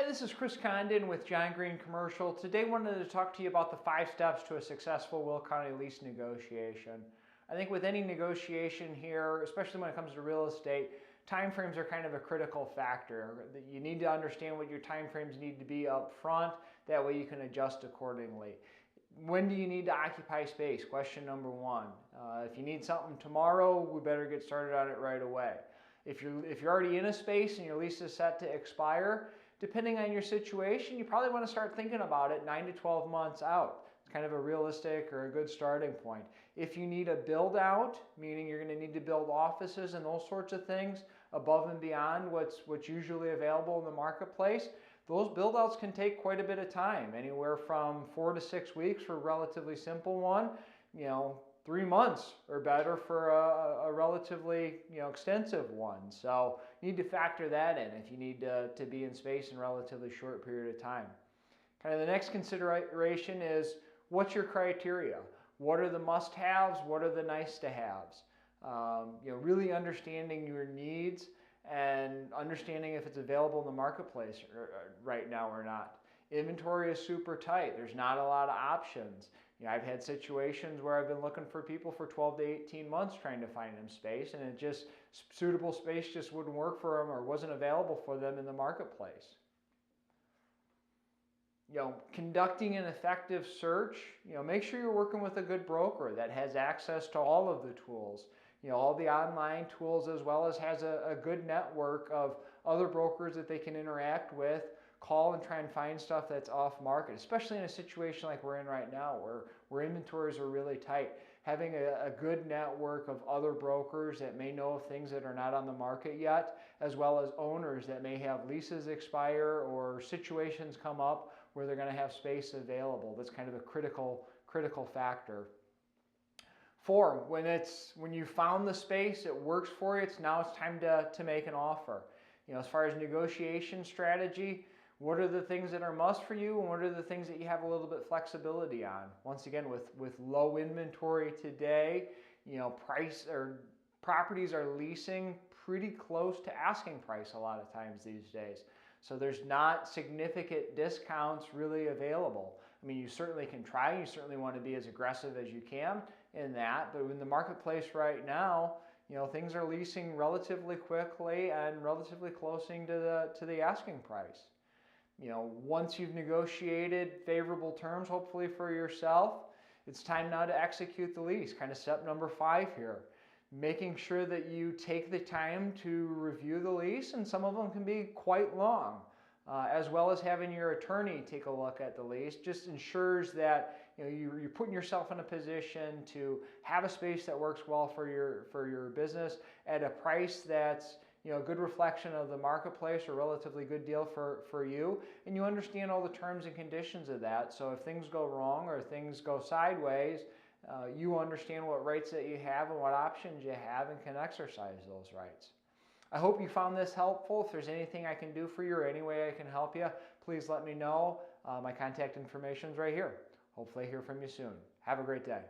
Hi, this is Chris Condon with John Green Commercial. Today I wanted to talk to you about the 5 steps to a successful Will County lease negotiation. I think with any negotiation here, especially when it comes to real estate, timeframes are kind of a critical factor. You need to understand what your timeframes need to be up front. That way you can adjust accordingly. When do you need to occupy space? Question number 1. If you need something tomorrow, we better get started on it right away. If you're already in a space and your lease is set to expire, depending on your situation, you probably want to start thinking about it 9 to 12 months out. It's kind of a realistic or a good starting point. If you need a build out, meaning you're going to need to build offices and those sorts of things above and beyond what's usually available in the marketplace, those build outs can take quite a bit of time, anywhere from 4 to 6 weeks for a relatively simple one, 3 months or better for a relatively extensive one. So you need to factor that in if you need to be in space in a relatively short period of time. Kind of the next consideration is, what's your criteria? What are the must-haves? What are the nice-to-haves? Really understanding your needs and understanding if it's available in the marketplace right now or not. Inventory is super tight. There's not a lot of options. I've had situations where I've been looking for people for 12 to 18 months trying to find them space, and suitable space just wouldn't work for them or wasn't available for them in the marketplace. Conducting an effective search, make sure you're working with a good broker that has access to all of the tools, all the online tools, as well as has a good network of other brokers that they can interact with, call and try and find stuff that's off market, especially in a situation like we're in right now where inventories are really tight. Having a good network of other brokers that may know of things that are not on the market yet, as well as owners that may have leases expire or situations come up where they're going to have space available. That's kind of a critical factor. 4, when you found the space, it works for you, now it's time to make an offer. As far as negotiation strategy, what are the things that are must for you and what are the things that you have a little bit flexibility on? Once again, with low inventory today, properties are leasing pretty close to asking price a lot of times these days. So there's not significant discounts really available. I mean, you certainly can try, you certainly want to be as aggressive as you can in that, but in the marketplace right now, things are leasing relatively quickly and relatively closing to the asking price. Once you've negotiated favorable terms, hopefully for yourself, it's time now to execute the lease. Kind of step number 5 here. Making sure that you take the time to review the lease, and some of them can be quite long, as well as having your attorney take a look at the lease. Just ensures that you're putting yourself in a position to have a space that works well for your business at a price that's a good reflection of the marketplace, or a relatively good deal for you, and you understand all the terms and conditions of that. So if things go wrong or things go sideways, you understand what rights that you have and what options you have and can exercise those rights. I hope you found this helpful. If there's anything I can do for you or any way I can help you, please let me know. My contact information is right here. Hopefully I hear from you soon. Have a great day.